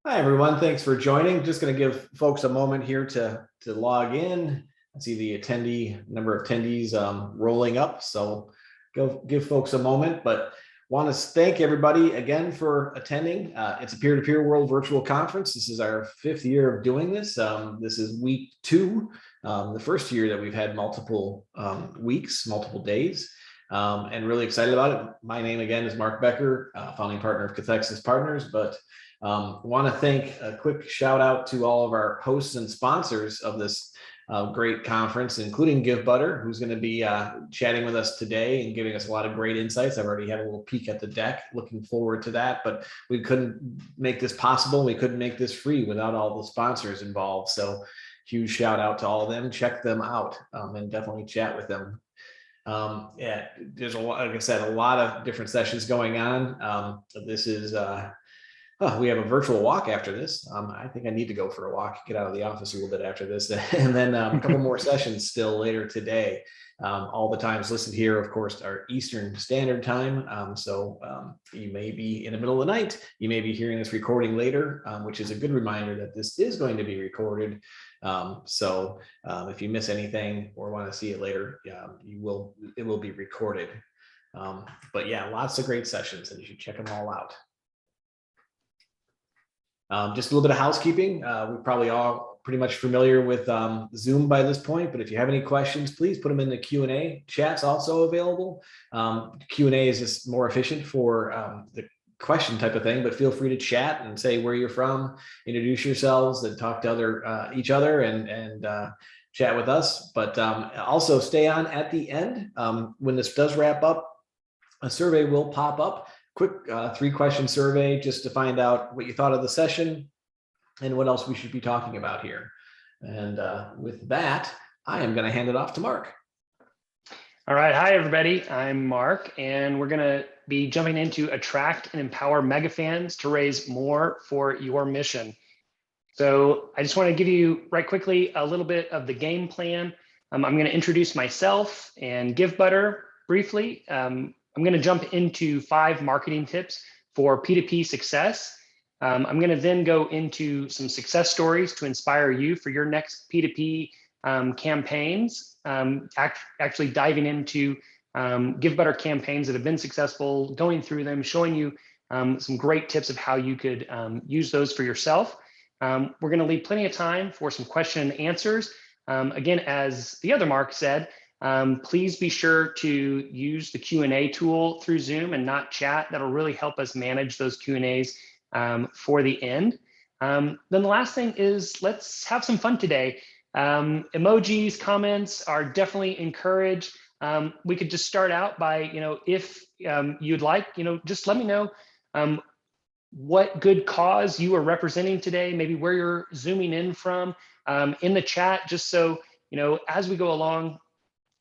Hi, everyone. Thanks for joining. Just going to give folks a moment here to log in. I see the number of attendees rolling up. So go give folks a moment, but want to thank everybody again for attending. It's a peer-to-peer world virtual conference. This is our 5th year of doing this. This is week 2, the first year that we've had multiple weeks, multiple days. And really excited about it. My name again is Mark Becker, founding partner of Cathexis Partners, but want to thank a quick shout out to all of our hosts and sponsors of this great conference, including GiveButter, who's going to be chatting with us today and giving us a lot of great insights. I've already had a little peek at the deck, looking forward to that, but we couldn't make this possible. We couldn't make this free without all the sponsors involved. So huge shout out to all of them. Check them out and definitely chat with them. Yeah, there's like I said, a lot of different sessions going on. This is we have a virtual walk after this. I think I need to go for a walk, get out of the office a little bit after this, and then a couple more sessions still later today. All the times listed here, of course, are Eastern Standard Time. So you may be in the middle of the night. You may be hearing this recording later, which is a good reminder that this is going to be recorded. So if you miss anything or want to see it later, it will be recorded. But yeah, lots of great sessions, and you should check them all out. Just a little bit of housekeeping. We're probably all pretty much familiar with Zoom by this point, but if you have any questions, please put them in the Q&A. Chat's also available. Q&A is just more efficient for the question type of thing, but feel free to chat and say where you're from, introduce yourselves, and talk to each other and chat with us. But also stay on at the end. When this does wrap up, a survey will pop up. Quick 3-question survey just to find out what you thought of the session and what else we should be talking about here. And with that, I am going to hand it off to Mark. All right. Hi, everybody. I'm Mark, and we're going to be jumping into attract and empower megafans to raise more for your mission. So I just want to give you right quickly a little bit of the game plan. I'm going to introduce myself and GiveButter briefly. I'm going to jump into 5 marketing tips for P2P success. I'm going to then go into some success stories to inspire you for your next P2P campaigns, actually diving into GiveButter campaigns that have been successful, going through them, showing you some great tips of how you could use those for yourself. We're going to leave plenty of time for some question and answers. Again, as the other Mark said, please be sure to use the Q&A tool through Zoom and not chat. That'll really help us manage those Q&As for the end. Then the last thing is, let's have some fun today. Emojis, comments are definitely encouraged. We could just start out by, if you'd like, just let me know what good cause you are representing today, maybe where you're zooming in from in the chat, just so, as we go along,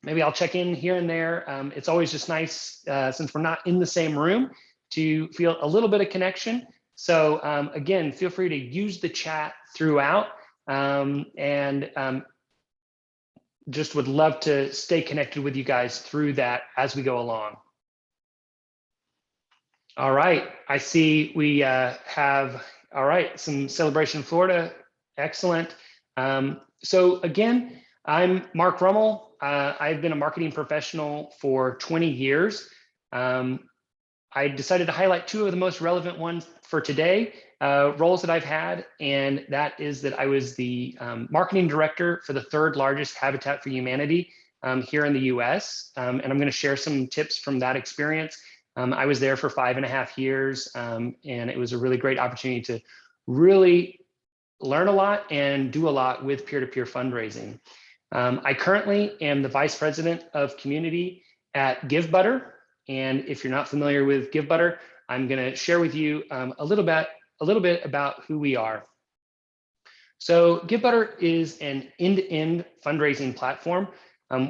maybe I'll check in here and there. It's always just nice, since we're not in the same room, to feel a little bit of connection. So again, feel free to use the chat throughout, and just would love to stay connected with you guys through that as we go along. All right, I see we have, all right, some Celebration Florida. Excellent. So again, I'm Mark Rummel. I've been a marketing professional for 20 years. I decided to highlight 2 of the most relevant ones for today, roles that I've had, and that is that I was the marketing director for the 3rd largest Habitat for Humanity here in the US, and I'm going to share some tips from that experience. I was there for 5.5 years, and it was a really great opportunity to really learn a lot and do a lot with peer-to-peer fundraising. I currently am the Vice President of Community at GiveButter. And if you're not familiar with GiveButter, I'm going to share with you a little bit about who we are. So GiveButter is an end-to-end fundraising platform.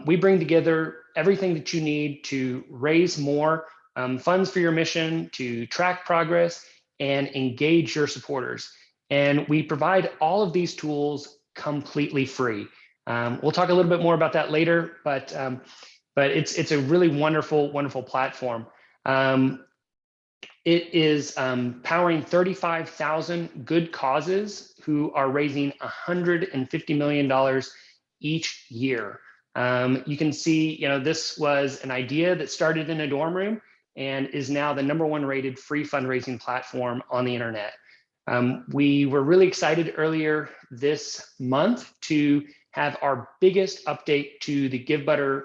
We bring together everything that you need to raise more funds for your mission, to track progress, and engage your supporters. And we provide all of these tools completely free. We'll talk a little bit more about that later, but it's a really wonderful platform. It is powering 35,000 good causes who are raising $150 million each year. You can see, this was an idea that started in a dorm room and is now the #1 rated free fundraising platform on the internet. We were really excited earlier this month to have our biggest update to the GiveButter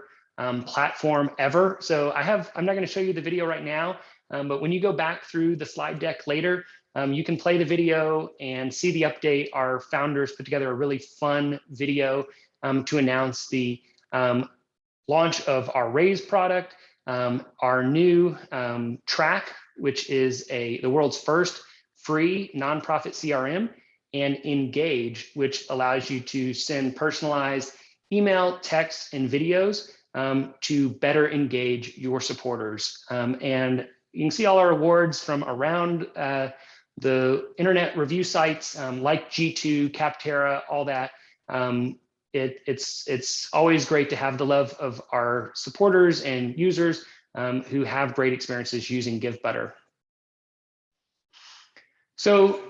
platform ever. So I'm not going to show you the video right now, but when you go back through the slide deck later, you can play the video and see the update. Our founders put together a really fun video to announce the launch of our Raise product, our new Track, which is the world's first free nonprofit CRM, and Engage, which allows you to send personalized email, text, and videos to better engage your supporters. And you can see all our awards from around the internet review sites like G2, Capterra, all that. It's always great to have the love of our supporters and users who have great experiences using GiveButter. So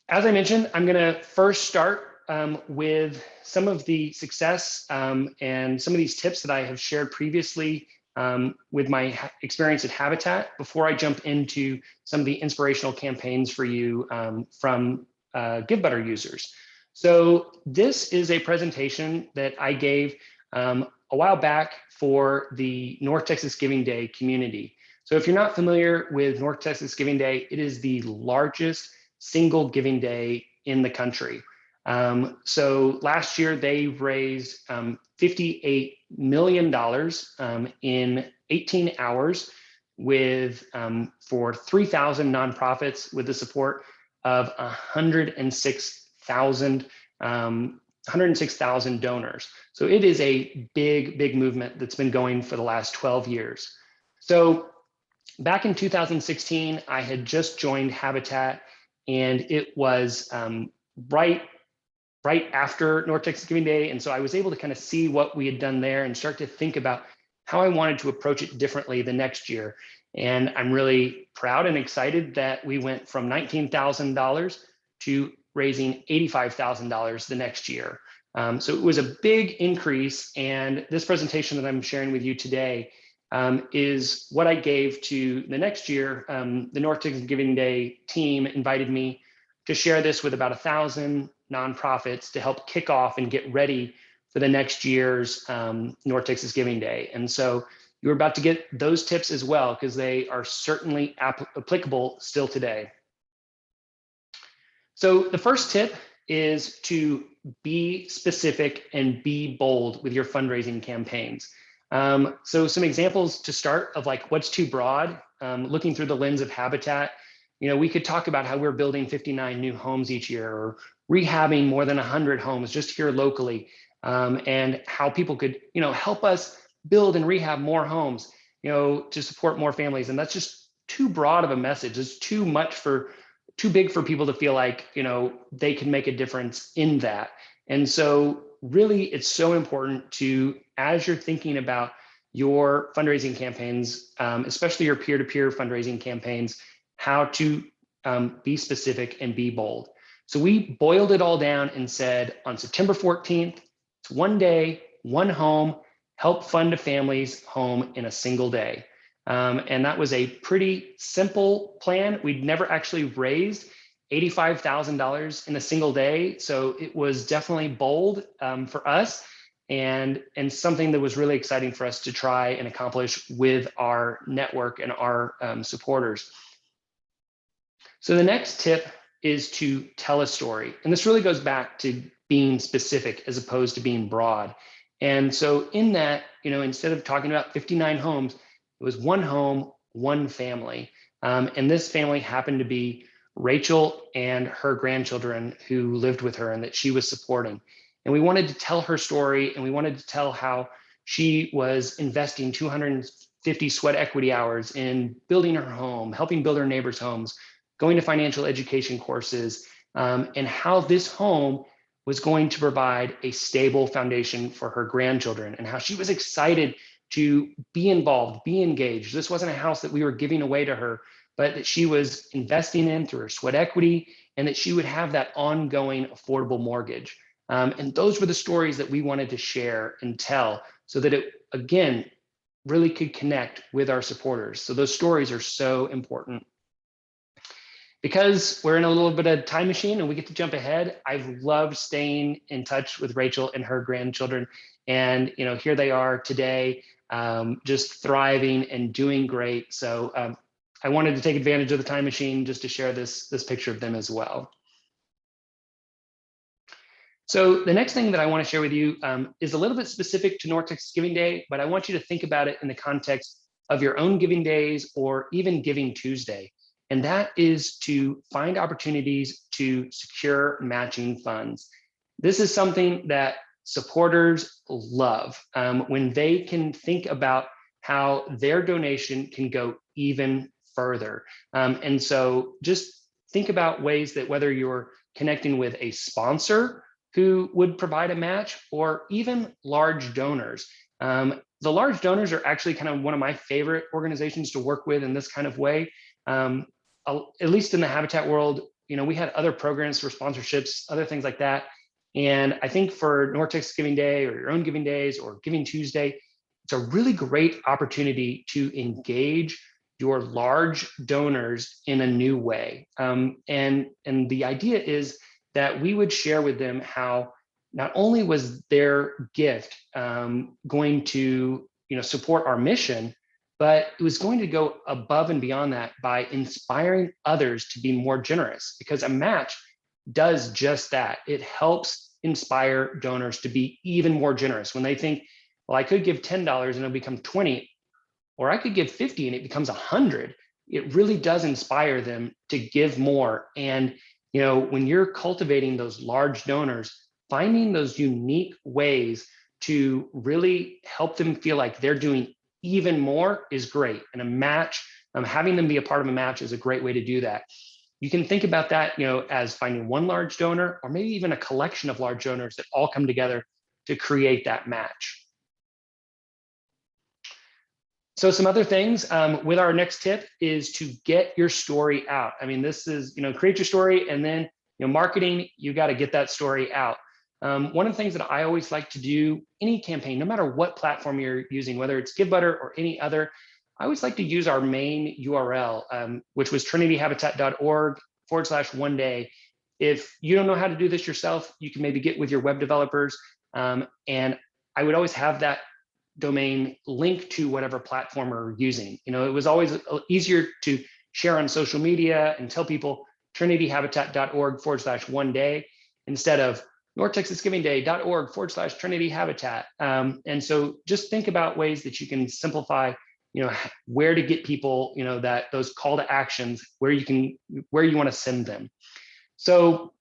as I mentioned, I'm going to first start with some of the success and some of these tips that I have shared previously with my experience at Habitat before I jump into some of the inspirational campaigns for you from GiveButter users. So this is a presentation that I gave a while back for the North Texas Giving Day community. So if you're not familiar with North Texas Giving Day, it is the largest single giving day in the country. So last year they raised $58 million in 18 hours with for 3,000 nonprofits with the support of 106,000 donors. So it is a big movement that's been going for the last 12 years. So back in 2016, I had just joined Habitat, and it was right after North Texas Giving Day. And so I was able to kind of see what we had done there and start to think about how I wanted to approach it differently the next year. And I'm really proud and excited that we went from $19,000 to raising $85,000 the next year. So it was a big increase. And this presentation that I'm sharing with you today is what I gave to the next year. The North Texas Giving Day team invited me to share this with about 1,000 nonprofits to help kick off and get ready for the next year's North Texas Giving Day. And so you're about to get those tips as well, because they are certainly applicable still today. So the first tip is to be specific and be bold with your fundraising campaigns. So some examples to start of like what's too broad, looking through the lens of Habitat. We could talk about how we're building 59 new homes each year, or rehabbing more than 100 homes just here locally, and how people could, help us build and rehab more homes, to support more families. And that's just too broad of a message. It's too big for people to feel like, they can make a difference in that. And so really, it's so important to, as you're thinking about your fundraising campaigns, especially your peer-to-peer fundraising campaigns, how to be specific and be bold. So we boiled it all down and said on September 14th, it's one day, one home, help fund a family's home in a single day. And that was a pretty simple plan. We'd never actually raised $85,000 in a single day. So it was definitely bold for us, and something that was really exciting for us to try and accomplish with our network and our supporters. So the next tip is to tell a story. And this really goes back to being specific as opposed to being broad. And so in that, instead of talking about 59 homes, it was one home, one family. And this family happened to be Rachel and her grandchildren who lived with her and that she was supporting. And we wanted to tell her story, and we wanted to tell how she was investing 250 sweat equity hours in building her home, helping build her neighbors' homes, going to financial education courses, and how this home was going to provide a stable foundation for her grandchildren, and how she was excited to be involved, be engaged. This wasn't a house that we were giving away to her. but that she was investing in through her sweat equity, and that she would have that ongoing affordable mortgage. And those were the stories that we wanted to share and tell, so that it, again, really could connect with our supporters. So those stories are so important. Because we're in a little bit of time machine and we get to jump ahead, I've loved staying in touch with Rachel and her grandchildren. And here they are today, just thriving and doing great. So I wanted to take advantage of the time machine just to share this picture of them as well. So the next thing that I want to share with you is a little bit specific to North Texas Giving Day, but I want you to think about it in the context of your own giving days or even Giving Tuesday. And that is to find opportunities to secure matching funds. This is something that supporters love when they can think about how their donation can go even further. And so just think about ways that whether you're connecting with a sponsor who would provide a match or even large donors. The large donors are actually kind of one of my favorite organizations to work with in this kind of way. At least in the Habitat world, we had other programs for sponsorships, other things like that. And I think for North Texas Giving Day or your own giving days or Giving Tuesday, it's a really great opportunity to engage your large donors in a new way. And the idea is that we would share with them how not only was their gift going to support our mission, but it was going to go above and beyond that by inspiring others to be more generous, because a match does just that. It helps inspire donors to be even more generous when they think, well, I could give $10 and it'll become 20, or I could give 50 and it becomes 100. It really does inspire them to give more. And when you're cultivating those large donors, finding those unique ways to really help them feel like they're doing even more is great. And a match, having them be a part of a match is a great way to do that. You can think about that, as finding one large donor, or maybe even a collection of large donors that all come together to create that match. So some other things with our next tip is to get your story out. I mean, this is, create your story, and then, marketing, you got to get that story out. One of the things that I always like to do, any campaign, no matter what platform you're using, whether it's GiveButter or any other, I always like to use our main URL, which was trinityhabitat.org/one-day. If you don't know how to do this yourself, you can maybe get with your web developers. And I would always have that domain linked to whatever platform we're using. It was always easier to share on social media and tell people trinityhabitat.org/one-day instead of northtexasgivingday.org/trinityhabitat. And so just think about ways that you can simplify, where to get people, that those call to actions, where you want to send them. So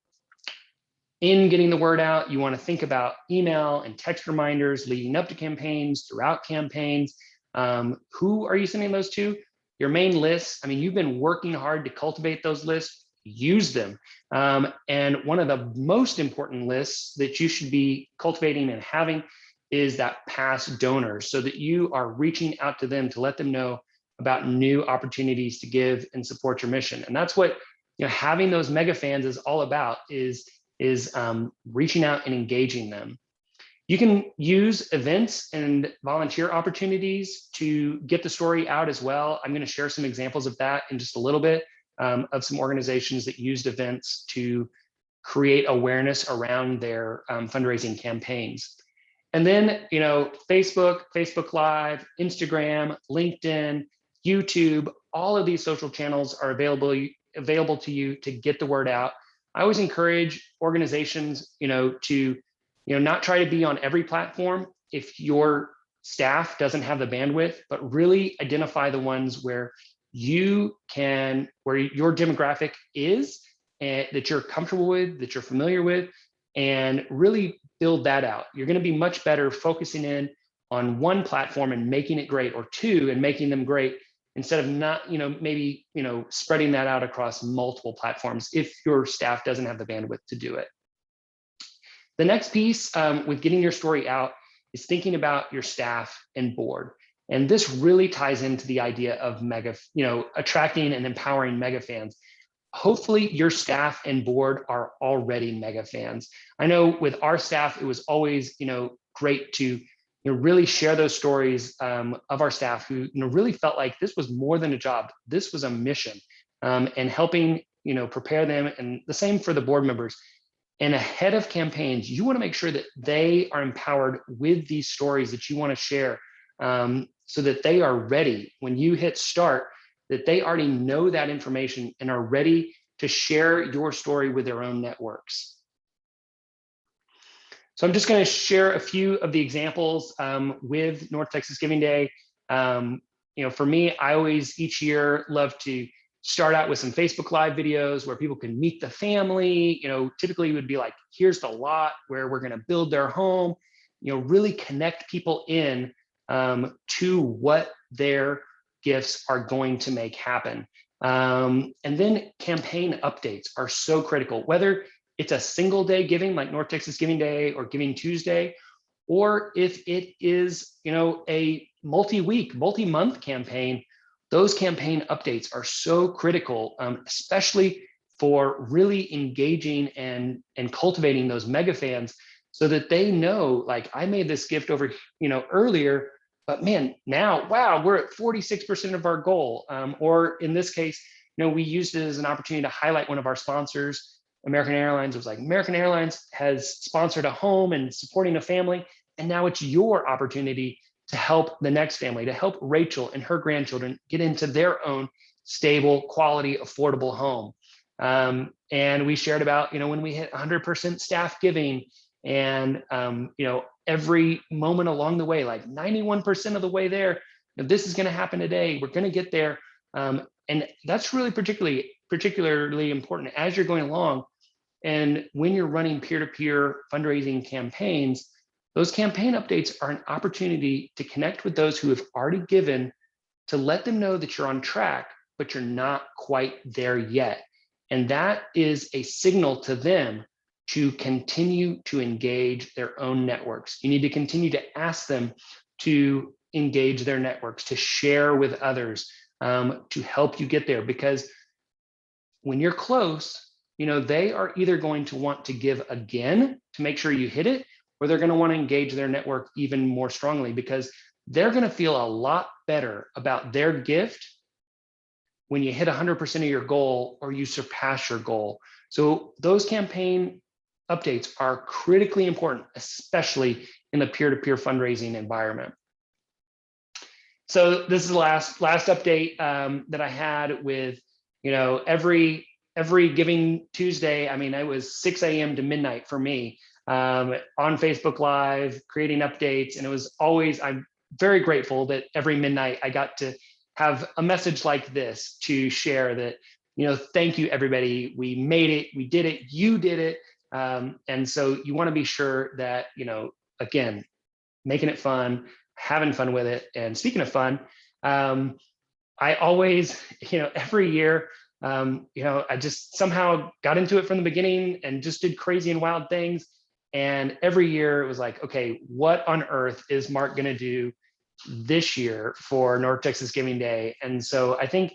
in getting the word out, you want to think about email and text reminders leading up to campaigns, throughout campaigns. Who are you sending those to? Your main lists. I mean, you've been working hard to cultivate those lists. Use them. And one of the most important lists that you should be cultivating and having is that past donors, so that you are reaching out to them to let them know about new opportunities to give and support your mission. And that's what having those mega fans is all about, is reaching out and engaging them. You can use events and volunteer opportunities to get the story out as well. I'm going to share some examples of that in just a little bit, of some organizations that used events to create awareness around their fundraising campaigns. And then, Facebook Live, Instagram, LinkedIn, YouTube, all of these social channels are available to you to get the word out. I always encourage organizations, to, not try to be on every platform if your staff doesn't have the bandwidth, but really identify the ones where your demographic is, and that you're comfortable with, that you're familiar with, and really build that out. You're going to be much better focusing in on one platform and making it great, or two and making them great, instead of not, maybe, spreading that out across multiple platforms if your staff doesn't have the bandwidth to do it. The next piece with getting your story out is thinking about your staff and board. And this really ties into the idea of attracting and empowering mega fans. Hopefully your staff and board are already mega fans. I know with our staff, it was always, great to really share those stories of our staff who really felt like this was more than a job. This was a mission, and helping prepare them, and the same for the board members. And ahead of campaigns, you want to make sure that they are empowered with these stories that you want to share, so that they are ready when you hit start, that they already know that information and are ready to share your story with their own networks. So I'm just going to share a few of the examples with North Texas Giving Day. For me, I always each year love to start out with some Facebook Live videos where people can meet the family. Typically it would be like, here's the lot where we're going to build their home. Really connect people in to what their gifts are going to make happen. And then campaign updates are so critical, whether it's a single day giving like North Texas Giving Day or Giving Tuesday, or if it is, a multi-week, multi-month campaign. Those campaign updates are so critical, especially for really engaging and cultivating those mega fans, so that they know, like, I made this gift over, earlier, but man, now, wow, we're at 46% of our goal. Or in this case, we used it as an opportunity to highlight one of our sponsors, American Airlines. It was like, American Airlines has sponsored a home and supporting a family, and now it's your opportunity to help the next family, to help Rachel and her grandchildren get into their own stable, quality, affordable home. And we shared about, when we hit 100% staff giving, and every moment along the way, like 91% of the way there, this is going to happen today. We're going to get there. And that's really particularly important as you're going along. And when you're running peer-to-peer fundraising campaigns, those campaign updates are an opportunity to connect with those who have already given, to let them know that you're on track, but you're not quite there yet. And that is a signal to them to continue to engage their own networks. You need to continue to ask them to engage their networks, to share with others, to help you get there. Because when you're close, they are either going to want to give again to make sure you hit it, or they're going to want to engage their network even more strongly, because they're going to feel a lot better about their gift when you hit 100% of your goal or you surpass your goal. So those campaign updates are critically important, especially in the peer-to-peer fundraising environment. So this is the last update that I had with, every Giving Tuesday. I mean, it was 6 a.m. to midnight for me on Facebook Live, creating updates. And it was always, I'm very grateful that every midnight I got to have a message like this to share that, thank you, everybody. We made it. We did it. You did it. And so you want to be sure that, again, making it fun, having fun with it. And speaking of fun, I always, every year, I just somehow got into it from the beginning and just did crazy and wild things. And every year it was like, okay, what on earth is Mark going to do this year for North Texas Giving Day? And so I think,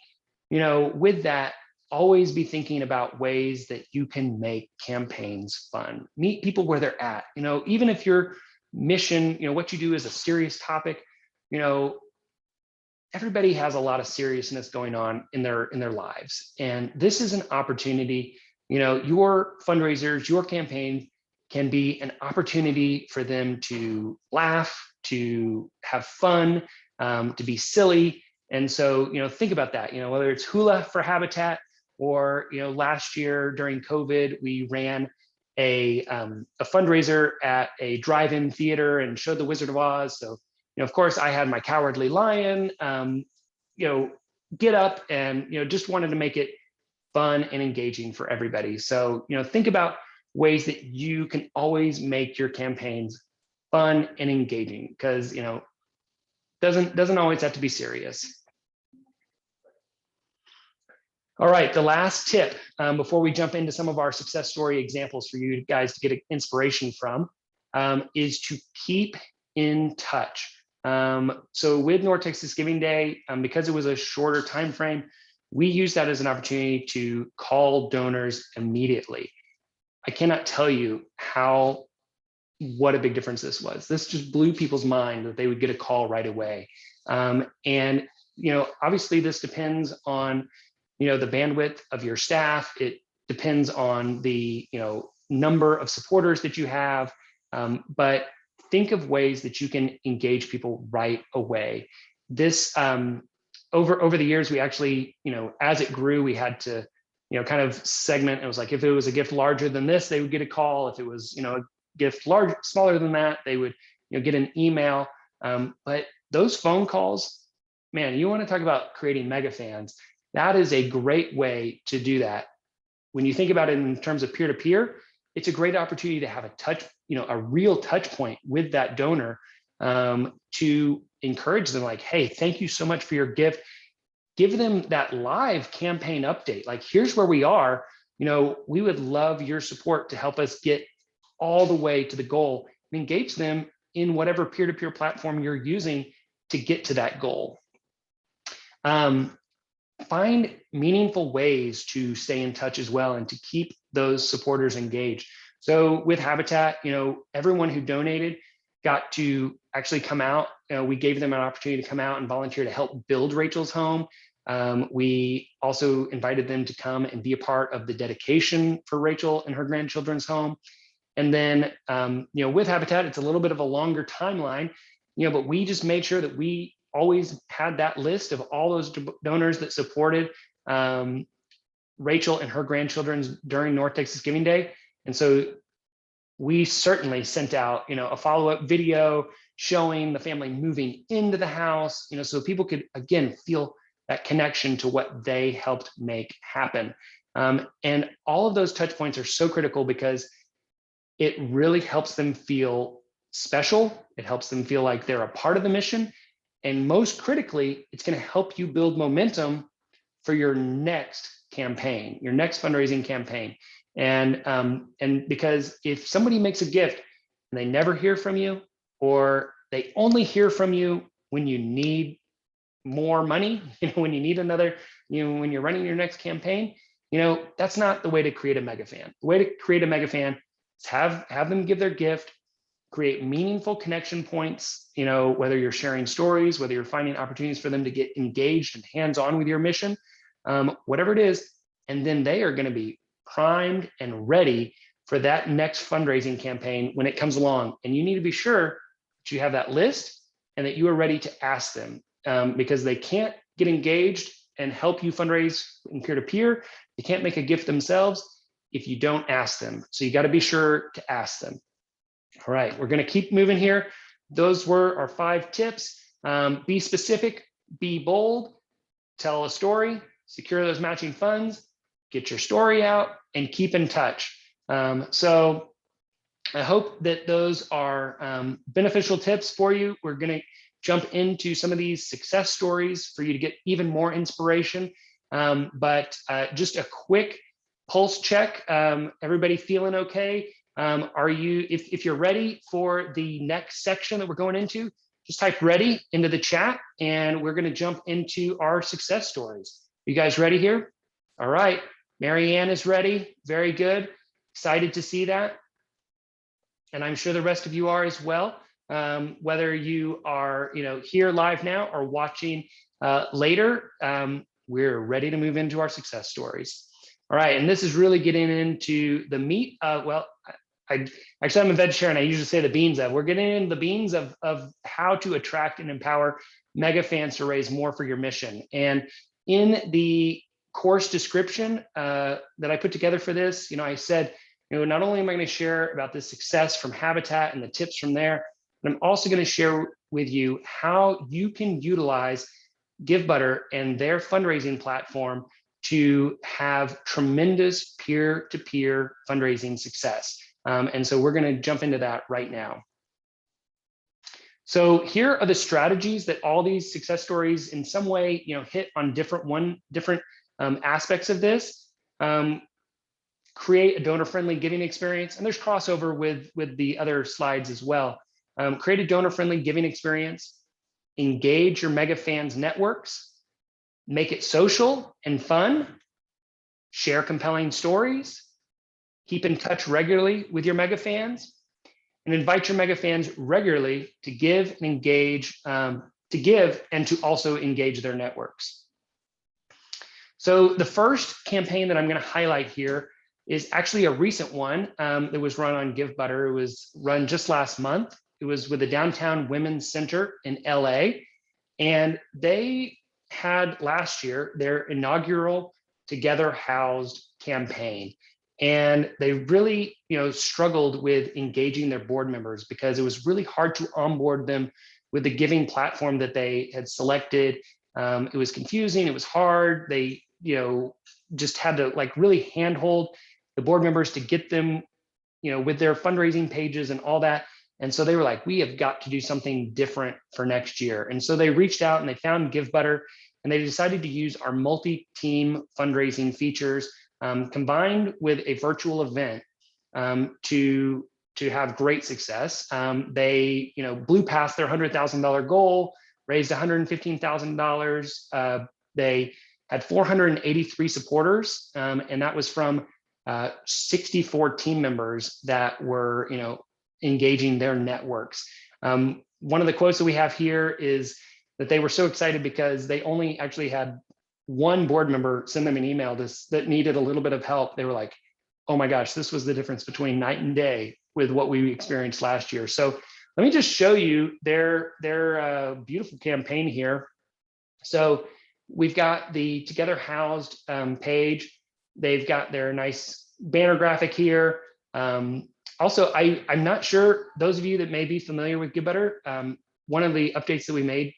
with that, always be thinking about ways that you can make campaigns fun. Meet people where they're at. Even if your mission, what you do is a serious topic, everybody has a lot of seriousness going on in their lives. And this is an opportunity, your fundraisers, your campaign can be an opportunity for them to laugh, to have fun, to be silly. And so, think about that, whether it's hula for Habitat, or, last year during COVID, we ran a fundraiser at a drive-in theater and showed the Wizard of Oz. So, of course, I had my Cowardly Lion, get up and, just wanted to make it fun and engaging for everybody. So, think about ways that you can always make your campaigns fun and engaging, because, doesn't always have to be serious. All right, the last tip before we jump into some of our success story examples for you guys to get inspiration from is to keep in touch. So with North Texas Giving Day, because it was a shorter time frame, we used that as an opportunity to call donors immediately. I cannot tell you what a big difference this was. This just blew people's mind that they would get a call right away. And obviously this depends on the bandwidth of your staff. It depends on the number of supporters that you have, but think of ways that you can engage people right away. This over the years, we actually as it grew, we had to kind of segment. It was like if it was a gift larger than this, they would get a call. If it was a gift smaller than that, they would get an email. But those phone calls, man, you want to talk about creating mega fans. That is a great way to do that. When you think about it in terms of peer-to-peer, it's a great opportunity to have a real touch point with that donor, to encourage them like, hey, thank you so much for your gift. Give them that live campaign update. Like, here's where we are. We would love your support to help us get all the way to the goal. And engage them in whatever peer-to-peer platform you're using to get to that goal. Find meaningful ways to stay in touch as well and to keep those supporters engaged. So with Habitat, everyone who donated got to actually come out. We gave them an opportunity to come out and volunteer to help build Rachel's home. We also invited them to come and be a part of the dedication for Rachel and her grandchildren's home. And then, with Habitat, it's a little bit of a longer timeline, but we just made sure that we always had that list of all those donors that supported Rachel and her grandchildren during North Texas Giving Day. And so we certainly sent out, a follow-up video showing the family moving into the house, so people could, again, feel that connection to what they helped make happen. And all of those touch points are so critical because it really helps them feel special. It helps them feel like they're a part of the mission. And most critically, it's going to help you build momentum for your next campaign, your next fundraising campaign. And because if somebody makes a gift and they never hear from you, or they only hear from you when you need more money, when you need another, when you're running your next campaign, that's not the way to create a mega fan. The way to create a mega fan is have them give their gift, create meaningful connection points, whether you're sharing stories, whether you're finding opportunities for them to get engaged and hands-on with your mission, whatever it is, and then they are going to be primed and ready for that next fundraising campaign when it comes along. And you need to be sure that you have that list and that you are ready to ask them, because they can't get engaged and help you fundraise in peer-to-peer. They can't make a gift themselves if you don't ask them. So you got to be sure to ask them. All right, we're going to keep moving here. Those were our 5 tips. Be specific, be bold, tell a story, secure those matching funds, get your story out, and keep in touch. So I hope that those are beneficial tips for you. We're going to jump into some of these success stories for you to get even more inspiration. But just a quick pulse check. Everybody feeling okay? Are you, if you're ready for the next section that we're going into, just type ready into the chat and we're going to jump into our success stories. You guys ready here? All right. Marianne is ready. Very good. Excited to see that. And I'm sure the rest of you are as well. Whether you are, here live now or watching later, we're ready to move into our success stories. All right, and this is really getting into the meat. I'm a vegetarian. I usually say the beans of. We're getting into the beans of how to attract and empower mega fans to raise more for your mission. And in the course description that I put together for this, I said, not only am I going to share about the success from Habitat and the tips from there, but I'm also going to share with you how you can utilize GiveButter and their fundraising platform to have tremendous peer-to-peer fundraising success. And so we're going to jump into that right now. So here are the strategies that all these success stories in some way, hit on different aspects of this. Create a donor-friendly giving experience, and there's crossover with the other slides as well. Create a donor-friendly giving experience, engage your Megafans networks, make it social and fun, share compelling stories, keep in touch regularly with your Megafans, and invite your Megafans regularly to give and engage, to give and to also engage their networks. So the first campaign that I'm going to highlight here is actually a recent one that was run on GiveButter. It was run just last month. It was with the Downtown Women's Center in LA. And they had last year their inaugural Together Housed campaign. And they really, struggled with engaging their board members because it was really hard to onboard them with the giving platform that they had selected. It was confusing, it was hard. They, just had to really handhold the board members to get them, with their fundraising pages and all that. And so they were like, we have got to do something different for next year. And so they reached out and they found GiveButter, and they decided to use our multi-team fundraising features combined with a virtual event to have great success. They blew past their $100,000 goal, raised $115,000. They had 483 supporters, and that was from 64 team members that were engaging their networks. One of the quotes that we have here is that they were so excited because they only actually had one board member send them an email that needed a little bit of help. They were like, oh my gosh, this was the difference between night and day with what we experienced last year. So let me just show you their beautiful campaign here. So we've got the Together Housed page. They've got their nice banner graphic here. Also, I'm not sure, those of you that may be familiar with GiveButter, one of the updates that we made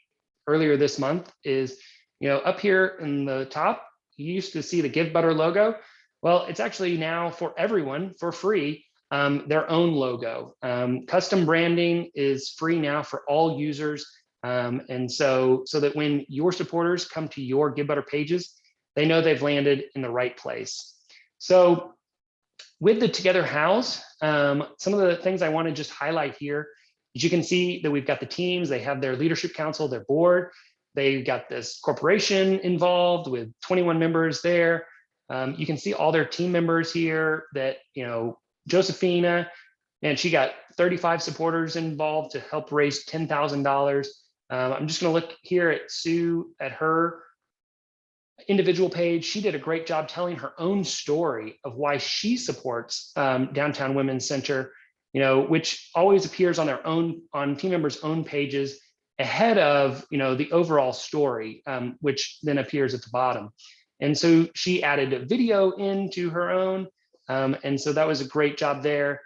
earlier this month is, up here in the top, you used to see the GiveButter logo. Well, it's actually now for everyone for free, their own logo. Custom branding is free now for all users. And so that when your supporters come to your GiveButter pages, they know they've landed in the right place. So with the Together House, some of the things I want to just highlight here is you can see that we've got the teams, they have their leadership council, their board, they've got this corporation involved with 21 members there. You can see all their team members here that, Josephina, and she got 35 supporters involved to help raise $10,000. I'm just going to look here at Sue at her individual page. She did a great job telling her own story of why she supports Downtown Women's Center, which always appears on team members' own pages ahead of the overall story, which then appears at the bottom. And so she added a video into her own, and so that was a great job there.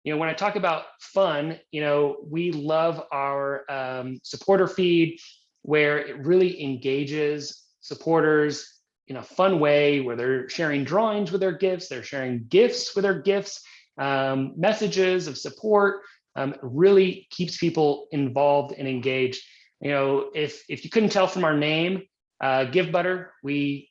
When I talk about fun, we love our supporter feed where it really engages supporters in a fun way, where they're sharing drawings with their gifts, they're sharing gifts with their gifts, messages of support. Really keeps people involved and engaged. If you couldn't tell from our name, GiveButter, we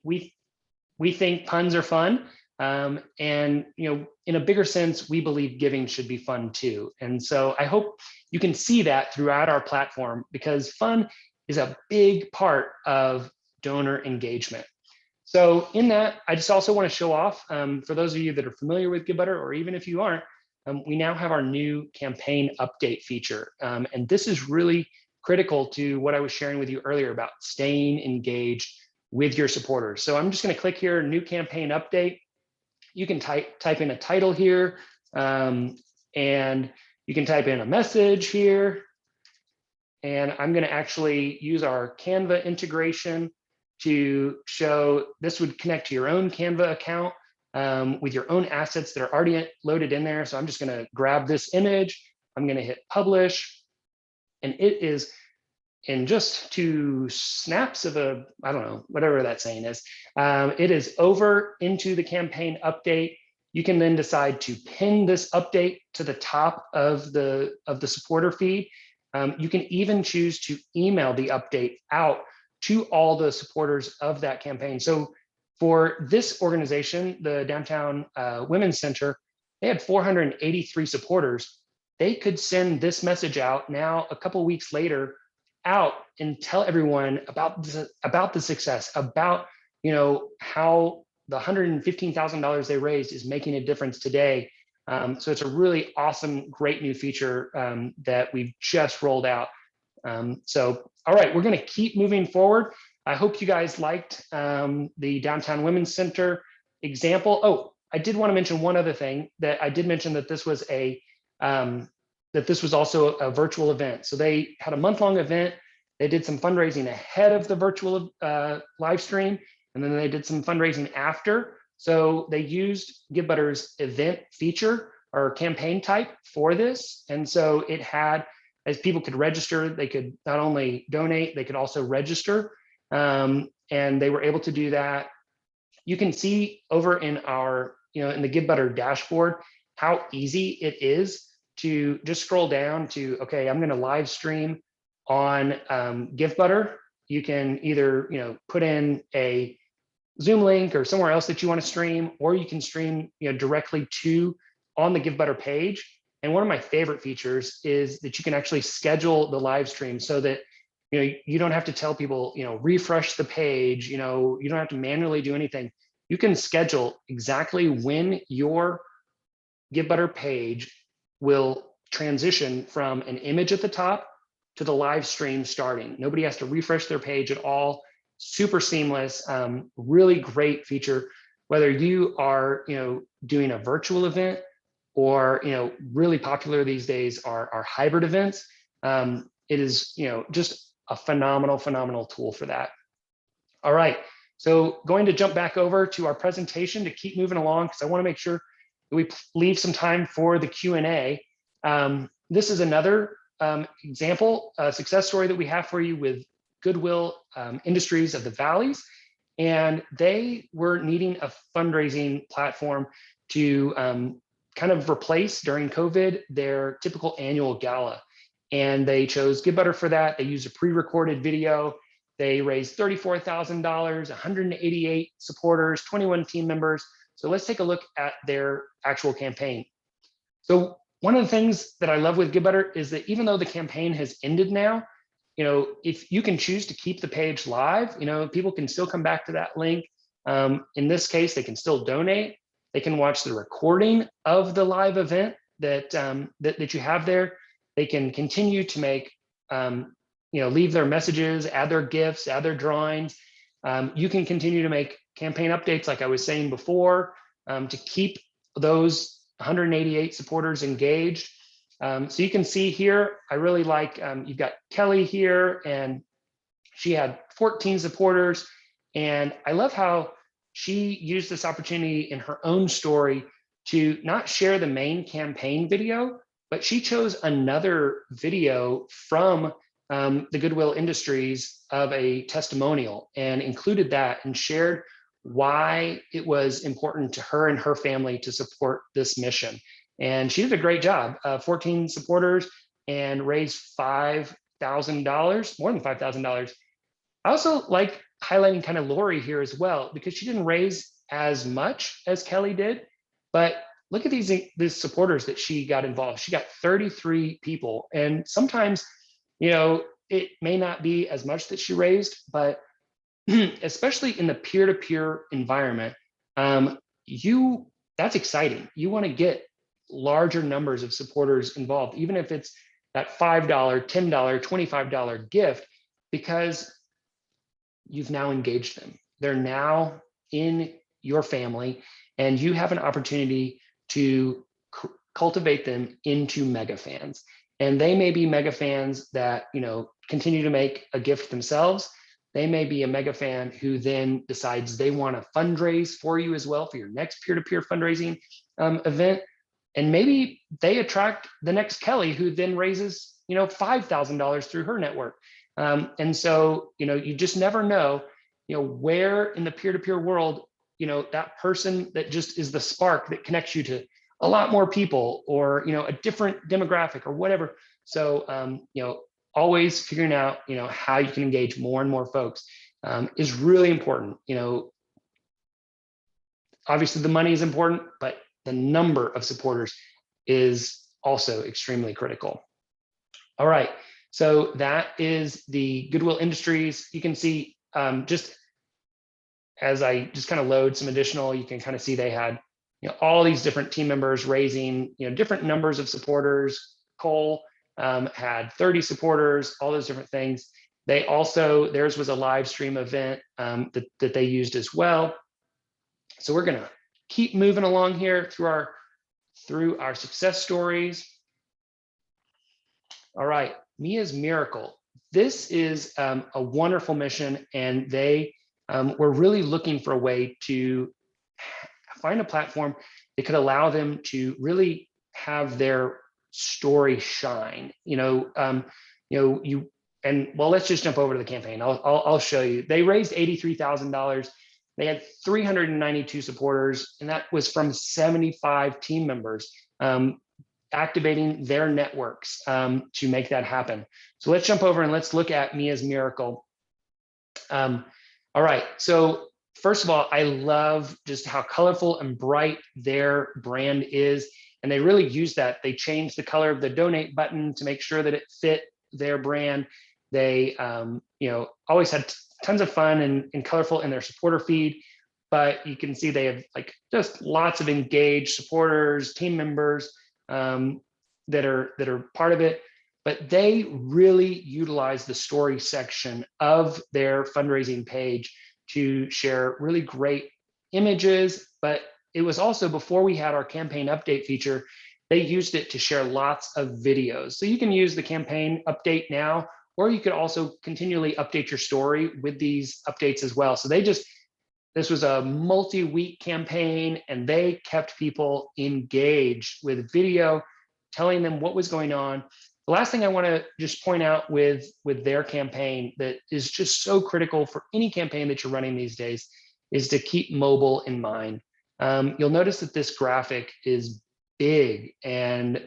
think puns are fun. And in a bigger sense, we believe giving should be fun too. And so I hope you can see that throughout our platform, because fun is a big part of donor engagement. So in that, I just also want to show off, for those of you that are familiar with GiveButter, or even if you aren't, we now have our new campaign update feature. And this is really critical to what I was sharing with you earlier about staying engaged with your supporters. So I'm just going to click here, new campaign update. You can type in a title here, and you can type in a message here. And I'm going to actually use our Canva integration to show this would connect to your own Canva account with your own assets that are already loaded in there. So I'm just going to grab this image. I'm going to hit publish, and it is in just 2 snaps of I don't know, whatever that saying is. It is over into the campaign update. You can then decide to pin this update to the top of the supporter feed. You can even choose to email the update out to all the supporters of that campaign. So for this organization, the Downtown Women's Center, they had 483 supporters. They could send this message out now a couple weeks later out and tell everyone about the success, about how the $115,000 they raised is making a difference today. So it's a really awesome, great new feature that we've just rolled out. So, all right, we're going to keep moving forward. I hope you guys liked the Downtown Women's Center example. Oh, I did want to mention one other thing, that I did mention that this was also a virtual event. So they had a month-long event. They did some fundraising ahead of the virtual live stream, and then they did some fundraising after. So they used GiveButter's event feature or campaign type for this. And so it had, as people could register, they could not only donate, they could also register. And they were able to do that. You can see over in our, in the GiveButter dashboard, how easy it is to just scroll down to, okay, I'm going to live stream on GiveButter. You can either, put in a Zoom link or somewhere else that you want to stream, or you can stream, directly to on the GiveButter page. And one of my favorite features is that you can actually schedule the live stream so that you don't have to tell people, refresh the page, you don't have to manually do anything. You can schedule exactly when your GiveButter page will transition from an image at the top to the live stream starting. Nobody has to refresh their page at all. Super seamless, really great feature. Whether you are, doing a virtual event, or really popular these days are hybrid events. It is just a phenomenal tool for that. All right, so going to jump back over to our presentation to keep moving along, because I want to make sure that we leave some time for the Q&A. This is another example, a success story that we have for you with Goodwill Industries of the Valleys. And they were needing a fundraising platform to kind of replace, during COVID, their typical annual gala. And they chose GiveButter for that. They used a pre-recorded video. They raised $34,000, 188 supporters, 21 team members. So let's take a look at their actual campaign. So one of the things that I love with GiveButter is that even though the campaign has ended now, if you can choose to keep the page live, people can still come back to that link. In this case, they can still donate. They can watch the recording of the live event that you have there. They can continue to make, leave their messages, add their gifts, add their drawings. You can continue to make campaign updates, like I was saying before, to keep those 188 supporters engaged. So you can see here, I really like, you've got Kelly here, and she had 14 supporters. And I love how she used this opportunity in her own story to not share the main campaign video, but she chose another video from the Goodwill Industries of a testimonial and included that and shared why it was important to her and her family to support this mission. And she did a great job. 14 supporters and raised $5,000, more than $5,000. I also like highlighting kind of Lori here as well, because she didn't raise as much as Kelly did, but look at these supporters that she got involved. She got 33 people. And sometimes, it may not be as much that she raised, but especially in the peer-to-peer environment, that's exciting. You want to get larger numbers of supporters involved, even if it's that $5, $10, $25 gift, because you've now engaged them. They're now in your family, and you have an opportunity to cultivate them into mega fans. And they may be mega fans that continue to make a gift themselves. They may be a mega fan who then decides they want to fundraise for you as well for your next peer-to-peer fundraising event. And maybe they attract the next Kelly, who then raises $5,000 through her network. And so you just never know where in the peer-to-peer world that person that just is the spark that connects you to a lot more people, or a different demographic or whatever. So always figuring out how you can engage more and more folks is really important. Obviously the money is important, but the number of supporters is also extremely critical. All right, So that is the Goodwill Industries. You can see just as I just kind of load some additional, you can kind of see they had all these different team members raising different numbers of supporters. Cole had 30 supporters, all those different things. They also, theirs was a live stream event that they used as well. So we're gonna keep moving along here through our success stories. All right, Mia's Miracle. This is a wonderful mission, and they were really looking for a way to find a platform that could allow them to really have their story shine. Well, let's just jump over to the campaign. I'll show you. They raised $83,000. They had 392 supporters, and that was from 75 team members activating their networks to make that happen. So let's jump over and let's look at Mia's Miracle. All right, so first of all, I love just how colorful and bright their brand is. And they really use that. They changed the color of the donate button to make sure that it fit their brand. They always had tons of fun and colorful in their supporter feed, but you can see they have like just lots of engaged supporters, team members that are part of it. But they really utilize the story section of their fundraising page to share really great images. But it was also before we had our campaign update feature, they used it to share lots of videos. So you can use the campaign update now, or you could also continually update your story with these updates as well. So this was a multi-week campaign, and they kept people engaged with video, telling them what was going on. The last thing I want to just point out with their campaign that is just so critical for any campaign that you're running these days is to keep mobile in mind. You'll notice that this graphic is big and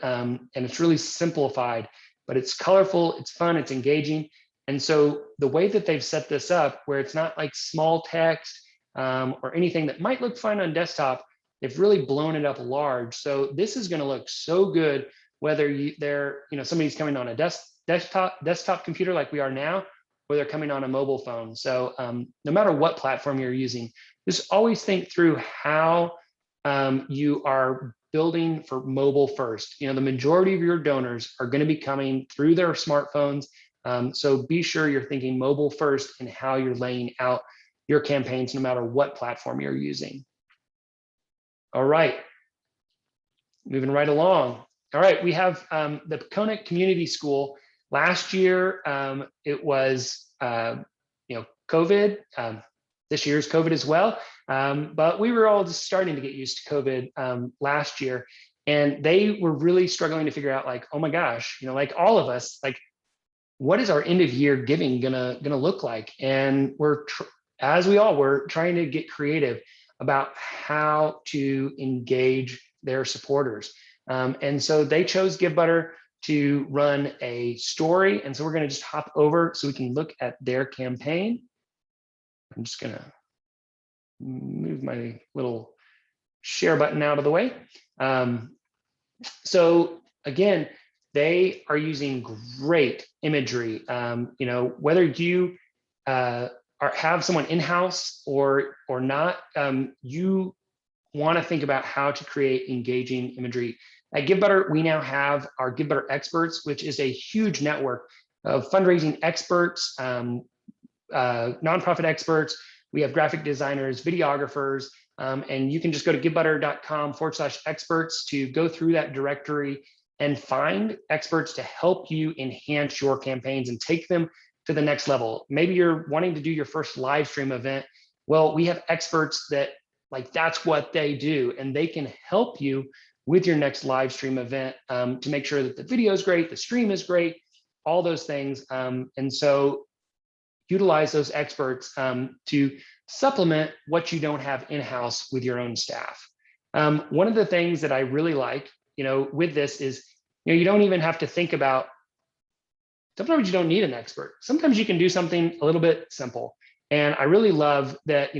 it's really simplified, but it's colorful, it's fun, it's engaging. And so the way that they've set this up, where it's not like small text or anything that might look fine on desktop, they've really blown it up large. So this is going to look so good whether somebody's coming on a desktop computer like we are now, or they're coming on a mobile phone. So no matter what platform you're using, just always think through how you are building for mobile first. The majority of your donors are going to be coming through their smartphones. So be sure you're thinking mobile first in how you're laying out your campaigns, no matter what platform you're using. All right, moving right along. All right, we have the Peconic Community School. Last year, it was COVID. This year's COVID as well. But we were all just starting to get used to COVID last year. And they were really struggling to figure out, like, oh my gosh, like all of us, like, what is our end of year giving gonna look like? And as we all were trying to get creative about how to engage their supporters. And so they chose GiveButter to run a story. And so we're going to just hop over so we can look at their campaign. I'm just going to move my little share button out of the way. So again, they are using great imagery. Whether you have someone in-house or not, you want to think about how to create engaging imagery. At GiveButter, we now have our GiveButter experts, which is a huge network of fundraising experts, nonprofit experts. We have graphic designers, videographers, and you can just go to givebutter.com/experts to go through that directory and find experts to help you enhance your campaigns and take them to the next level. Maybe you're wanting to do your first live stream event. Well, we have experts that that's what they do, and they can help you with your next live stream event to make sure that the video is great, the stream is great, all those things. And so utilize those experts to supplement what you don't have in-house with your own staff. One of the things that I really like, with this is, you don't even have to think about, sometimes you don't need an expert. Sometimes you can do something a little bit simple. And I really love that,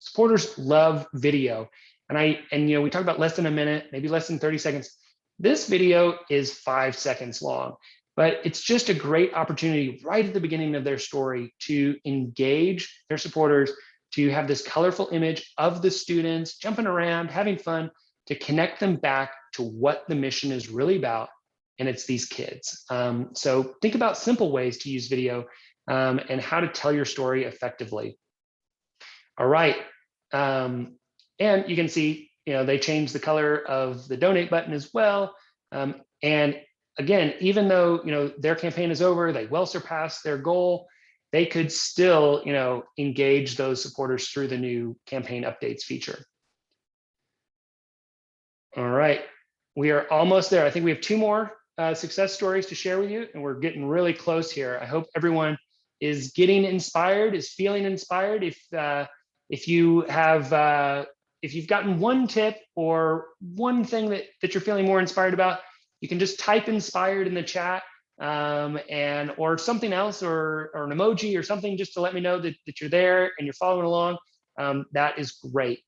supporters love video. And we talked about less than a minute, maybe less than 30 seconds. This video is 5 seconds long, But it's just a great opportunity right at the beginning of their story to engage their supporters, to have this colorful image of the students jumping around, having fun, to connect them back to what the mission is really about, and it's these kids. So think about simple ways to use video and how to tell your story effectively. All right. And you can see, they changed the color of the donate button as well. And again, even though, their campaign is over, they well surpassed their goal, they could still, engage those supporters through the new campaign updates feature. All right, we are almost there. I think we have 2 more success stories to share with you, and we're getting really close here. I hope everyone is getting inspired, is feeling inspired. If you have, if you've gotten one tip or one thing that you're feeling more inspired about, you can just type inspired in the chat, or something else, or an emoji or something, just to let me know that you're there and you're following along. That is great.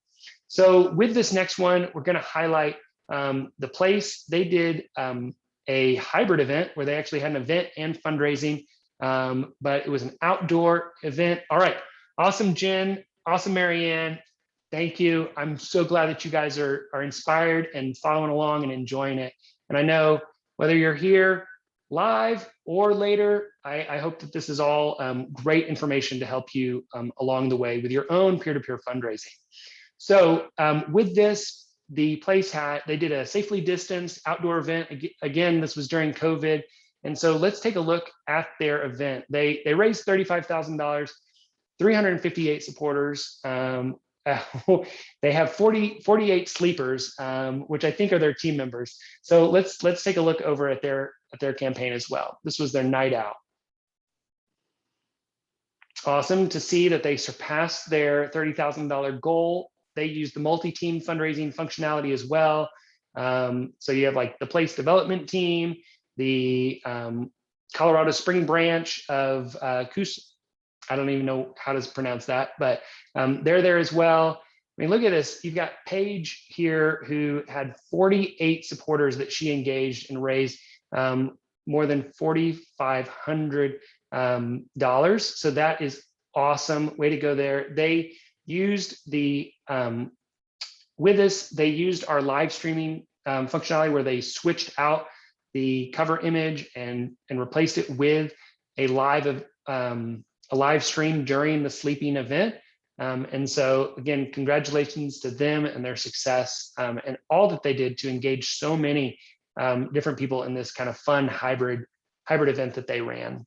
So with this next one, we're going to highlight the place. They did a hybrid event where they actually had an event and fundraising, but it was an outdoor event. All right, awesome, Jen, awesome, Marianne. Thank you. I'm so glad that you guys are inspired and following along and enjoying it. And I know whether you're here live or later, I hope that this is all great information to help you along the way with your own peer-to-peer fundraising. So with this, the place they did a safely distanced outdoor event. Again, this was during COVID. And so let's take a look at their event. They raised $35,000, 358 supporters. They have 48 sleepers, which I think are their team members. So let's take a look over at their campaign as well. This was their night out. Awesome to see that they surpassed their $30,000 goal. They used the multi-team fundraising functionality as well. So you have like the place development team, the Colorado Spring branch of Cus. I don't even know how to pronounce that, but they're there as well. I mean, look at this. You've got Paige here who had 48 supporters that she engaged and raised more than $4,500. So that is awesome. Way to go there. They used the with this, they used our live streaming functionality where they switched out the cover image and replaced it with a live stream during the sleeping event. And so again, congratulations to them and their success and all that they did to engage so many different people in this kind of fun hybrid event that they ran.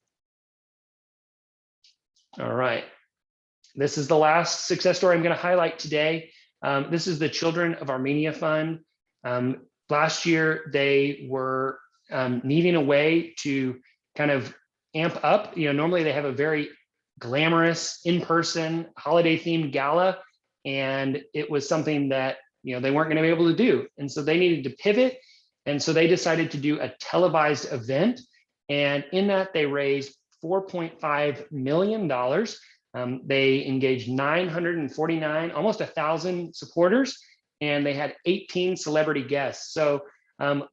All right. This is the last success story I'm going to highlight today. This is the Children of Armenia Fund. Last year, they were needing a way to kind of amp up. Normally they have a very glamorous in-person holiday-themed gala, and it was something that they weren't going to be able to do. And so they needed to pivot. And so they decided to do a televised event. And in that, they raised $4.5 million. They engaged 949, almost 1,000 supporters, and they had 18 celebrity guests. So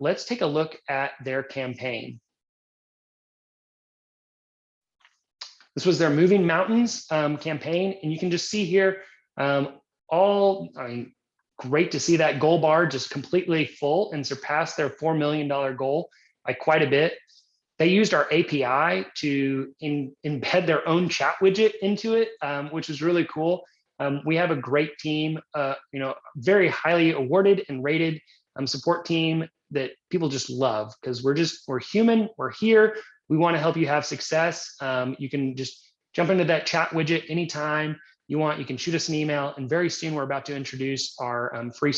let's take a look at their campaign. This was their Moving Mountains campaign, and you can just see here, great to see that goal bar just completely full and surpass their $4 million goal by quite a bit. They used our API to embed their own chat widget into it, which is really cool. We have a great team, very highly awarded and rated support team that people just love because we're human, we're here. We want to help you have success. You can just jump into that chat widget anytime you want. You can shoot us an email, and very soon we're about to introduce our free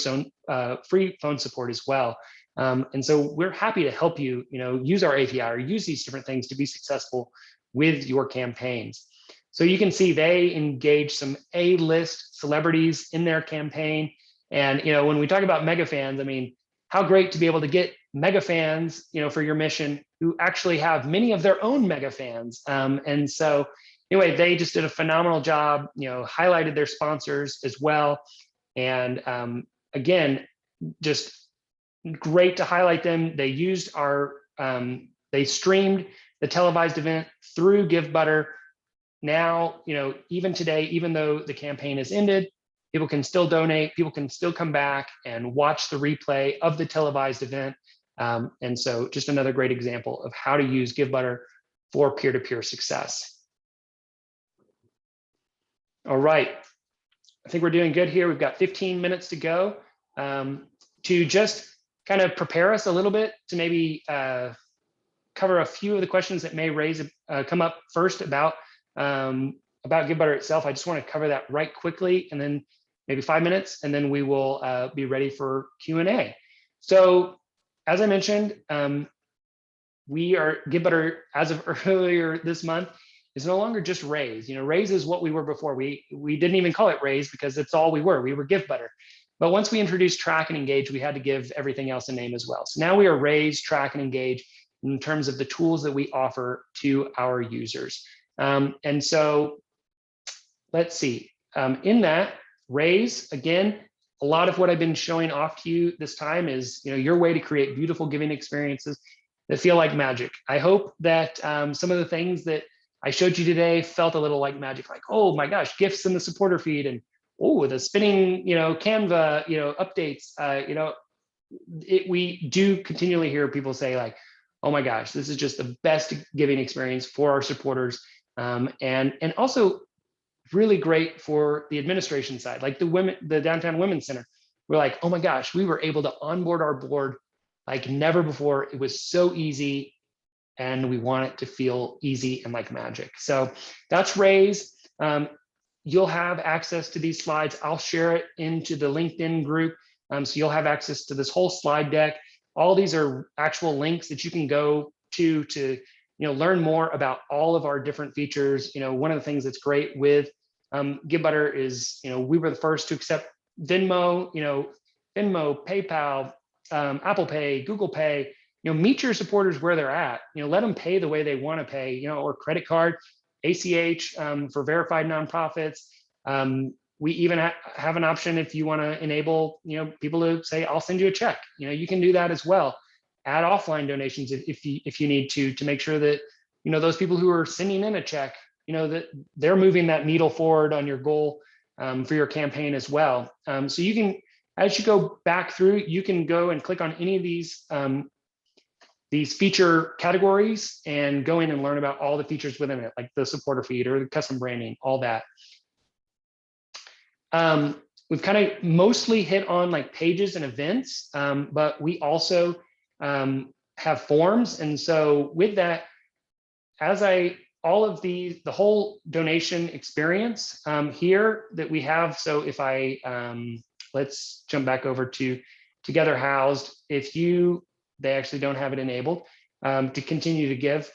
phone support as well. And so we're happy to help you, use our API or use these different things to be successful with your campaigns. So you can see they engage some A-list celebrities in their campaign. And, when we talk about mega fans, I mean, how great to be able to get mega fans, for your mission who actually have many of their own mega fans. And so anyway, they just did a phenomenal job, highlighted their sponsors as well. And again, just great to highlight them. They used our they streamed the televised event through GiveButter. Now, even today, even though the campaign has ended, people can still donate, people can still come back and watch the replay of the televised event. And so just another great example of how to use GiveButter for peer-to-peer success. All right, I think we're doing good here. We've got 15 minutes to go to just kind of prepare us a little bit to maybe cover a few of the questions that may come up first about GiveButter itself. I just want to cover that right quickly, and then maybe 5 minutes, and then we will be ready for Q&A. So as I mentioned, GiveButter, as of earlier this month, is no longer just Raise. Raise is what we were before. We didn't even call it Raise because it's all we were. We were GiveButter. But once we introduced Track and Engage, we had to give everything else a name as well. So now we are Raise, Track, and Engage in terms of the tools that we offer to our users. And so let's see. In that, Raise, again, a lot of what I've been showing off to you this time is your way to create beautiful giving experiences that feel like magic. I hope that some of the things that I showed you today felt a little like magic, like, oh my gosh, gifts in the supporter feed, and oh, the spinning, Canva, updates. We do continually hear people say like, oh my gosh, this is just the best giving experience for our supporters, and also really great for the administration side, like the Downtown Women's Center. We're like, oh my gosh, we were able to onboard our board like never before. It was so easy, and we want it to feel easy and like magic. So that's Raise. You'll have access to these slides. I'll share it into the LinkedIn group. So you'll have access to this whole slide deck. All these are actual links that you can go to learn more about all of our different features. One of the things that's great with GiveButter is, we were the first to accept Venmo, PayPal, Apple Pay, Google Pay. Meet your supporters where they're at. Let them pay the way they want to pay. Or credit card, ACH for verified nonprofits. We even have an option if you want to enable people to say, I'll send you a check. You can do that as well. Add offline donations if you need to make sure that those people who are sending in a check, that they're moving that needle forward on your goal for your campaign as well. So you can, as you go back through, you can go and click on any of these feature categories and go in and learn about all the features within it, like the supporter feed or the custom branding, all that. We've kind of mostly hit on like pages and events, but we also have forms. And so with that, all of the whole donation experience here that we have. So if I, let's jump back over to Together Housed. They actually don't have it enabled to continue to give.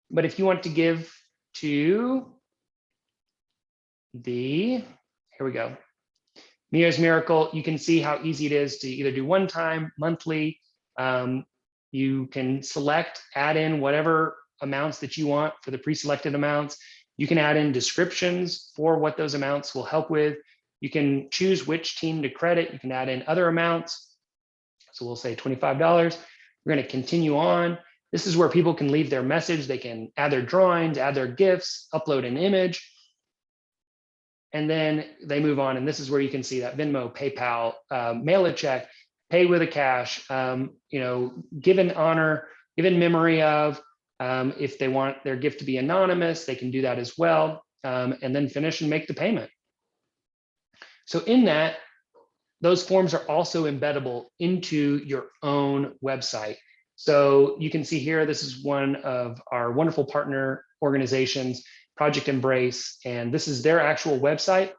But if you want to give to here we go, Mia's Miracle, you can see how easy it is to either do one time, monthly. You can select, add in whatever amounts that you want for the pre-selected amounts. You can add in descriptions for what those amounts will help with. You can choose which team to credit. You can add in other amounts. So we'll say $25. We're going to continue on. This is where people can leave their message. They can add their drawings, add their GIFs, upload an image, and then they move on. And this is where you can see that Venmo, PayPal, mail a check, pay with a cash, give in honor, give in memory of. If they want their gift to be anonymous, they can do that as well, and then finish and make the payment. So in that, those forms are also embeddable into your own website. So you can see here, this is one of our wonderful partner organizations, Project Embrace, and this is their actual website.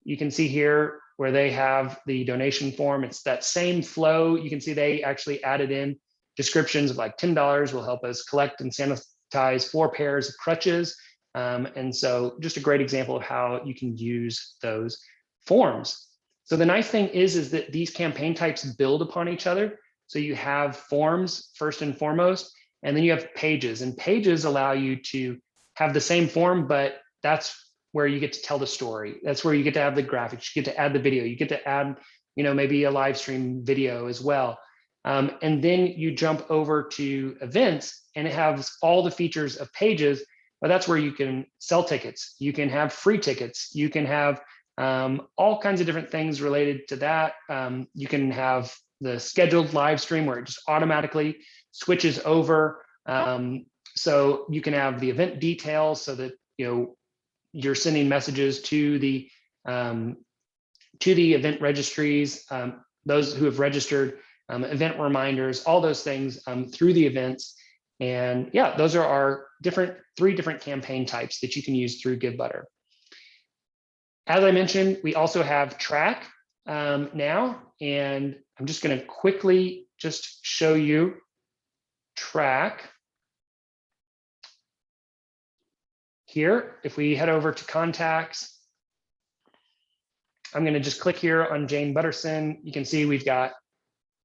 You can see here where they have the donation form. It's that same flow. You can see they actually added in descriptions of like $10 will help us collect and sanitize 4 pairs of crutches. And so just a great example of how you can use those forms. So the nice thing is that these campaign types build upon each other. So you have forms first and foremost, and then you have pages, and pages allow you to have the same form, but that's where you get to tell the story. That's where you get to have the graphics, you get to add the video, you get to add, maybe a live stream video as well. And then you jump over to events and it has all the features of pages, but that's where you can sell tickets. You can have free tickets. You can have all kinds of different things related to that. You can have the scheduled live stream where it just automatically switches over. So you can have the event details so that you're sending messages to the event registries, those who have registered, event reminders, all those things through the events. And yeah, those are our three different campaign types that you can use through GiveButter. As I mentioned, we also have Track now, and I'm just going to quickly just show you Track. Here, if we head over to contacts, I'm going to just click here on Jane Butterson. You can see we've got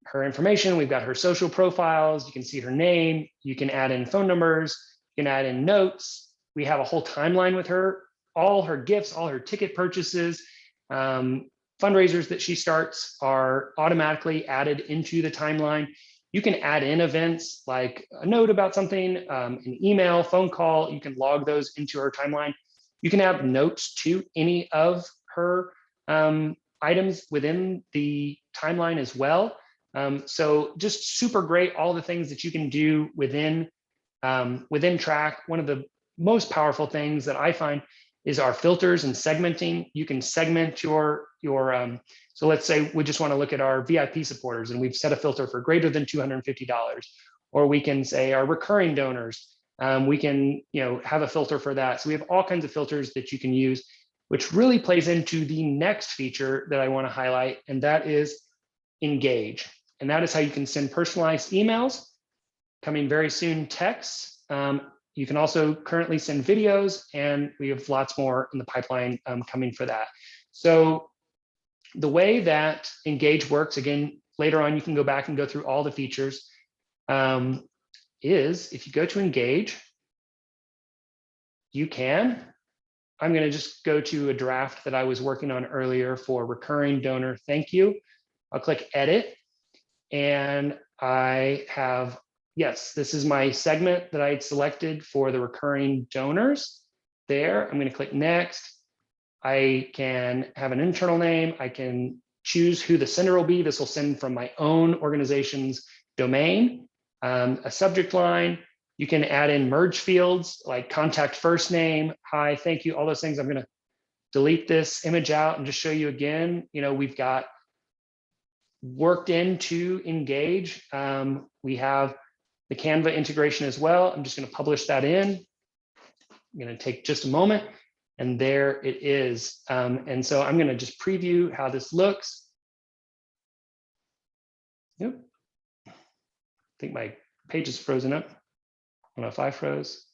her information. We've got her social profiles. You can see her name. You can add in phone numbers. You can add in notes. We have a whole timeline with her, all her gifts, all her ticket purchases, fundraisers that she starts are automatically added into the timeline. You can add in events like a note about something, an email, phone call. You can log those into her timeline. You can add notes to any of her items within the timeline as well. So just super great, all the things that you can do within Track. One of the most powerful things that I find is our filters and segmenting. You can segment your so let's say we just want to look at our VIP supporters and we've set a filter for greater than $250, or we can say our recurring donors. We can have a filter for that. So we have all kinds of filters that you can use, which really plays into the next feature that I want to highlight, and that is Engage. And that is how you can send personalized emails, coming very soon texts. You can also currently send videos, and we have lots more in the pipeline coming for that. So the way that Engage works, again, later on, you can go back and go through all the features, is if you go to Engage, you can, I'm going to just go to a draft that I was working on earlier for recurring donor thank you. I'll click Edit, and I have, yes, this is my segment that I had selected for the recurring donors there. I'm going to click Next. I can have an internal name. I can choose who the sender will be. This will send from my own organization's domain, a subject line. You can add in merge fields like contact first name, hi, thank you, all those things. I'm going to delete this image out and just show you again. We've got worked into Engage. We have the Canva integration as well. I'm just going to publish that in. I'm going to take just a moment, and there it is. And so I'm going to just preview how this looks. Yep. I think my page is frozen up. I don't know if I froze.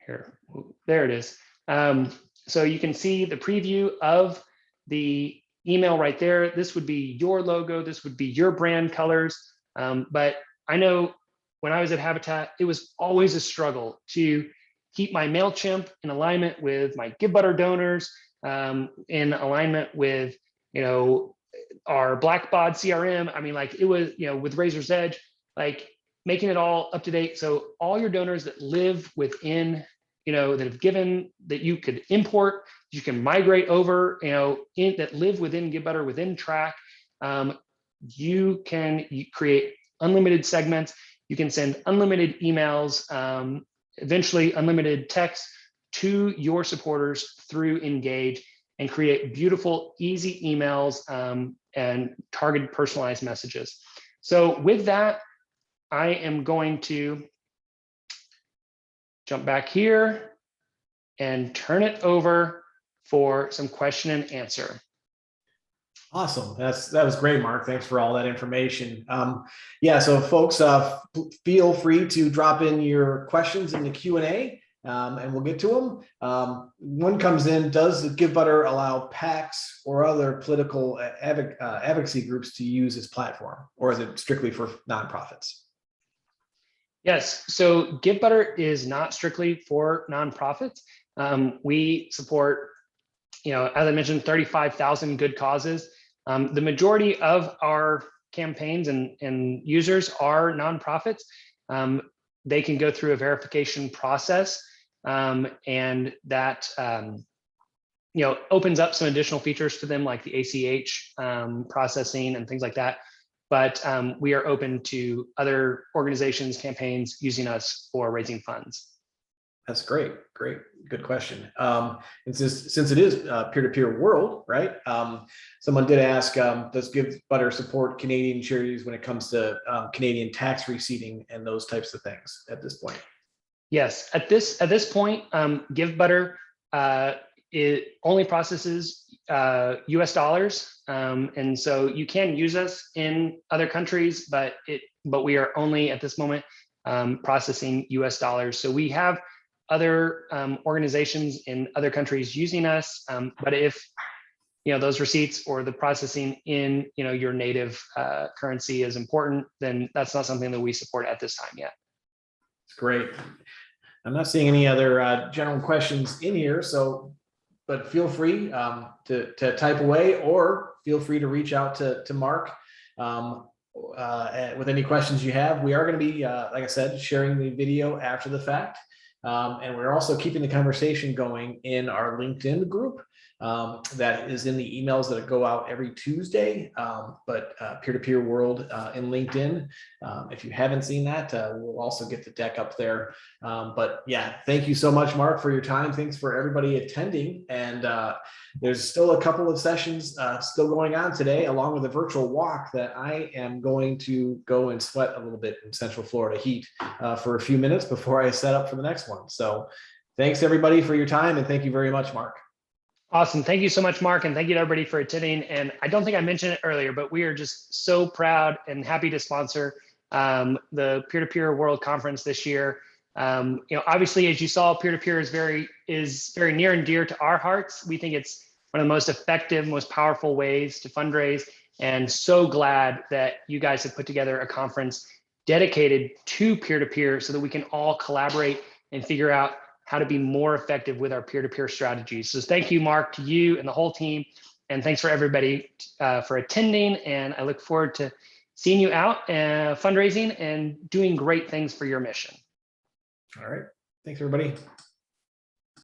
Here, there it is. So you can see the preview of the email right there. This would be your logo. This would be your brand colors. But I know when I was at Habitat, it was always a struggle to keep my MailChimp in alignment with my GiveButter donors, in alignment with, our Blackbaud CRM. I mean, like it was, with Razor's Edge, like making it all up to date. So all your donors that live within, that have given, that you could import, you can migrate over, that live within GiveButter, within Track. You create unlimited segments. You can send unlimited emails, eventually unlimited text to your supporters through Engage, and create beautiful, easy emails and targeted personalized messages. So with that, I am going to jump back here and turn it over for some question and answer. Awesome. That was great, Mark. Thanks for all that information. Yeah, so folks, feel free to drop in your questions in the Q&A, and we'll get to them. One comes in: does the GiveButter allow PACs or other political advocacy groups to use its platform, or is it strictly for nonprofits? Yes, so GiveButter is not strictly for nonprofits. We support, as I mentioned, 35,000 good causes. The majority of our campaigns and users are nonprofits, they can go through a verification process, and that opens up some additional features to them, like the ACH processing and things like that. But we are open to other organizations, campaigns using us for raising funds. That's great. Good question. And since it is a peer-to-peer world, right? Someone did ask, does Give Butter support Canadian charities when it comes to Canadian tax receipting and those types of things at this point? Yes, at this point, Give Butter it only processes US dollars, and so you can use us in other countries, but we are only at this moment processing US dollars. So we have other organizations in other countries using us, but if those receipts or the processing in your native currency is important, then that's not something that we support at this time yet. It's great. I'm not seeing any other general questions in here, but feel free to type away, or feel free to reach out to Mark with any questions you have. We are going to be, like I said, sharing the video after the fact. And we're also keeping the conversation going in our LinkedIn group that is in the emails that go out every Tuesday, but peer-to-peer world in LinkedIn. If you haven't seen that, we'll also get the deck up there. But yeah, thank you so much, Mark, for your time. Thanks for everybody attending. And there's still a couple of sessions still going on today, along with a virtual walk that I am going to go and sweat a little bit in Central Florida heat for a few minutes before I set up for the next one. So thanks everybody for your time, and thank you very much, Mark. Awesome. Thank you so much, Mark. And thank you to everybody for attending. And I don't think I mentioned it earlier, but we are just so proud and happy to sponsor the Peer-to-Peer World Conference this year. Obviously, as you saw, peer-to-peer is very near and dear to our hearts. We think it's one of the most effective, most powerful ways to fundraise. And so glad that you guys have put together a conference dedicated to peer-to-peer so that we can all collaborate and figure out how to be more effective with our peer-to-peer strategies. So thank you, Mark, to you and the whole team. And thanks for everybody for attending. And I look forward to seeing you out fundraising and doing great things for your mission. All right. Thanks, everybody.